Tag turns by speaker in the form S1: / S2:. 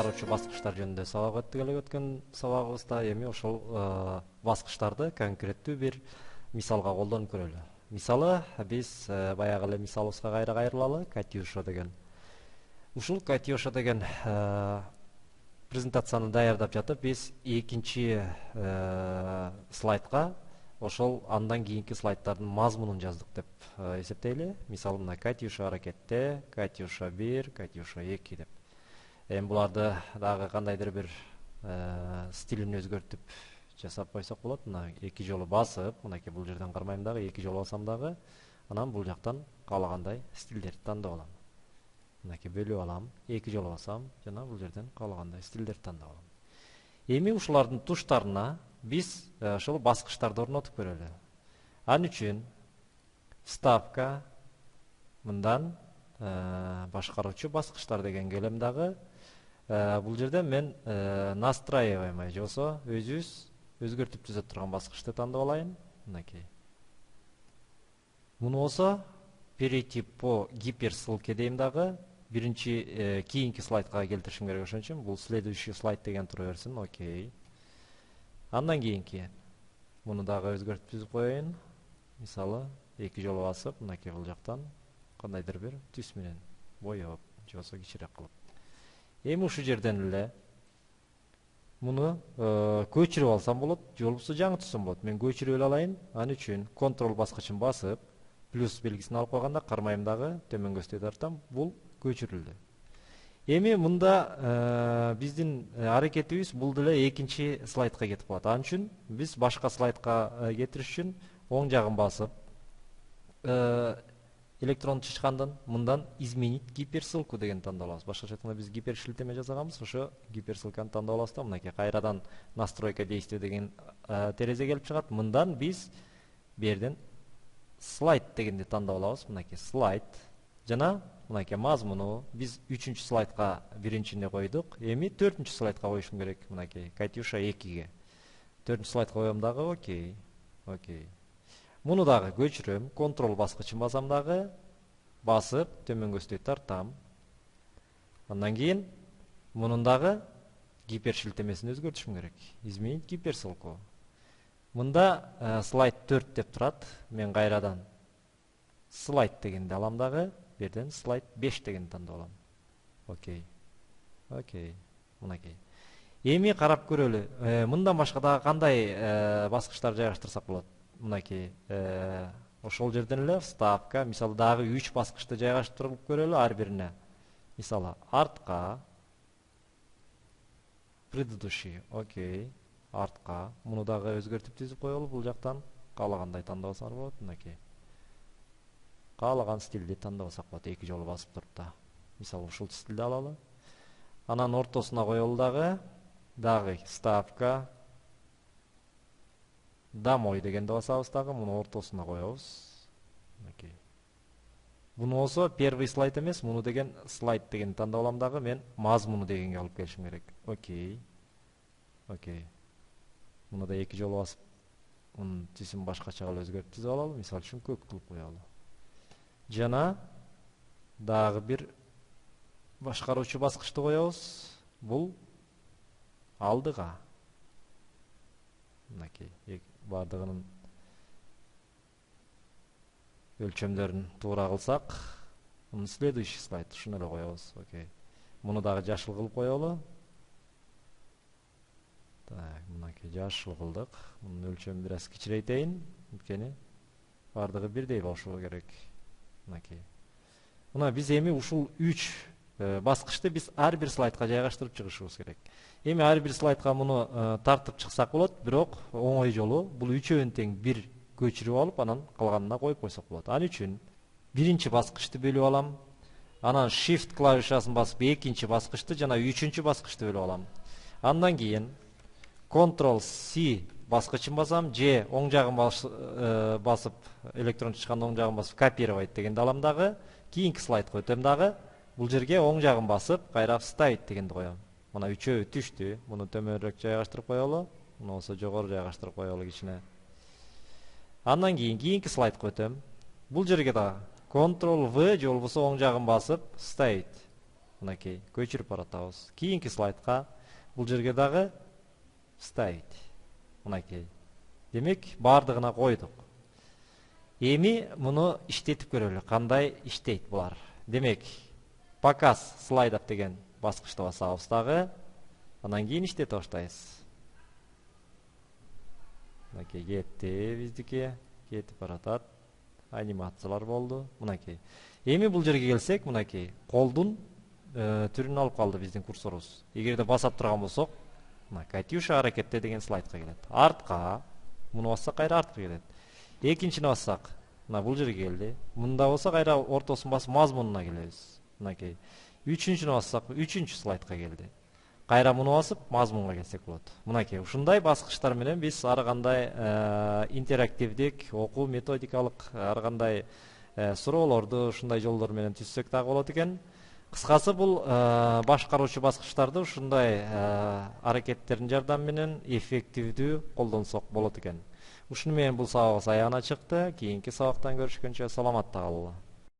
S1: башкаруучу баскычтар жөнүндө сабак өттүк эле өткөн сабагыбызда. Эми ошол баскычтарды конкреттүү бир мисалга колдонуп көрөлү. Мисалы, биз баягы эле мисалыбызга кайра кайрылалы, Катюша деген. Ушул Катюша деген презентацияны даярдап жатып, биз экинчи слайдка ошол андан кийинки слайдтардын мазмунун жаздык деп эсептейли. Мисалы, мына Катюша аракетте, Катюша 1, Катюша 2 деп. Эми буларды дагы кандайдыр бир стилин өзгөртүп жасап койсок болот. Мына эки жолу басып, мынакей бул жерден кармайм дагы, эки жолу басам дагы, анан бул жактан каалагандай стилдерди тандап алам. Мынакей бөлүп алам, эки жолу басам, жана бул жерден каалагандай стилдерди тандап алам. Эми ушулардын туштарына биз ошол баскычтарды орнотуп көрөлү. Ал үчүн вставка, мындан башкаруучу баскычтар деген келем дагы. Бул жерде мен настраиваемый же болбосо өзүбүз өзгөртүп түзөт турган баскычты тандап алайын. Мынакей. Муну болсо перейти по гиперссылке дейм дагы. Биринчи кийинки слайдка келтиришим керек, ошон үчүн бул следующий слайд деген тура берсин. Окей. Андан кийинки муну дагы өзгөртүп түзүп коеюн. Мисалы, эки жолу басып, мынакей бул жактан кандайдыр бир түс менен боеп, же болбосо кичирээк кылып. Эми ушул жерден эле муну көчүрүп алсам болот, же болбосо жаңы түзсөм болот. Мен көчүрүп эле алайын. Ал үчүн контрол баскычын басып, плюс белгисин алып койгондо кармайм дагы, төмөнгө өстөй тартам, бул көчүрүлдү. Эми мында биздин аракетибиз бул деле экинчи слайдка кетип калат. Ал үчүн биз башка слайдка кетириш үчүн оң жагын басып, электрон чычкандан мындан изменить гиперссылку деген тандап алабыз. Башкача айтканда биз гипершилтеме жасаганбыз, ошо гиперссылканы тандап алабыз да, мынакей кайрадан настройка действия деген терезе келип чыгат. Мындан биз берден слайд дегенди тандап алабыз. Мынакей слайд. Жана мынакей мазмуну биз 3-чү слайдка биринчине койдук. Эми 4-чү слайдка коюшум керек. Мынакей Катюша 2ге. 4-чү слайдка коем дагы. Окей. Окей. Муну дагы көчүрөм. Контрол баскычын басам дагы. Басып, төмөнгө өстөй тартам. Андан кийин мунун дагы гипершилтемесин өзгөртүшүм керек. Изменить гиперссылку. Мында слайд 4 деп турат. Мен кайрадан слайд дегенди алам дагы. Берден слайд 5 дегенди тандап алам. Окей. Окей. Мынакей. Эми карап көрөлү. Мындан башка дагы кандай баскычтар жайгаштырсак болот? Мынакей ошол жерден эле вставка, мисалы дагы 3 баскычты жайгаштырып көрөлү ар бирине. Мисалы артка, предыдущий, окей, артка. Муну дагы өзгөртүп түзүп коелу, бул жактан каалагандай тандап алсаңар болот. Мынакей. Каалаган стилди тандап алсак болот, эки жолу басып туруп да. Мисалы ушул стилди алалы. Анан ортосуна коелу дагы вставка, домой дегенди басабыз дагы, муну ортосуна коебуз. Мынакей. Буну болсо первый слайд эмес, муну деген слайд дегенди тандап алам дагы, мен мазмуну дегенге алып келишим керек. Окей. Окей. Муну да эки жолу басып, мунун түсүн башкача кылып өзгөртүп түзүп алалы. Мисалы үчүн көк кылып коелу. Жана дагы бир башкаруучу баскычты коебуз. Бул алдыга. Мынакей. Бардыгынын өлчөмдөрүн туура кылсак, муну следующий слайд ушуну эле коебуз. Окей. Муну дагы жашыл кылып коелу. Так, мынакей жашыл кылдык. Мунун өлчөмүн бир аз кичирейтейин, анткени бардыгы бирдей болушу керек. Мынакей. Мына биз эми ушул 3 баскычты биз ар бир слайдка жайгаштырып чыгышыбыз керек. Эми ар бир слайдка муну тартып чыксак болот, бирок оңой жолу бул үчөөнү тең бир көчүрүп алып, анан калганына коюп койсок болот. Ал үчүн биринчи баскычты бөлүп алам. Анан shift клавишасын басып экинчи баскычты жана үчүнчү баскычты бөлүп алам. Андан кийин Ctrl C баскычын басам, же оң жагын басып, электрон чычканда оң жагын басып копировать дегенди алам дагы. Кийинки слайдка өтөм дагы. Бул жерге оң жагын басып, кайра вставить дегенди коем. Мына үчөө түштү. Муну төмөнрөөк жайгаштырып коелу. Муну болсо жогору жайгаштырып коелу кичине. Андан кийин кийинки слайдка өтөм. Бул жерге да Ctrl V же болбосо оң жагын басып вставить. мынакей көчүрүп баратабыз. Кийинки слайдка бул жерге дагы вставить. Мынакей. Демек, бардыгына койдук. Эми муну иштетип көрөлү. Кандай иштейт булар? Демек, показ слайдов деген баскычты басабыз дагы. Анан кийин иштете баштайбыз. Мынакей кетти биздики, кетип баратат. Анимациялар болду. Мынакей. Эми бул жерге келсек, мынакей колдун түрүн алып калды биздин курсорубуз. Эгерде басап турган болсок, мына Катюша аракетте деген слайдка келет. Артка, муну бассак кайра артка келет. Экинчини бассак, мына бул жерге келди. Мында болсо кайра ортосун басып мазмунуна келебиз. Мынакей. Үчүнчүнү бассак, үчүнчү слайдка келди. Кайра муну басып мазмунга келсек болот. Мынакей, ушундай баскычтар менен биз ар кандай интерактивдик, окуу методикалык ар кандай суроолорду ушундай жолдор менен түзсөк дагы болот экен. Кыскасы бул башкаруучу баскычтарды ушундай аракеттердин жардамы менен эффективдүү колдонсок болот экен. Ушуну менен бул сабагыбыз аягына чыкты. Кийинки сабактан көрүшкөнчө саламатта калгыла.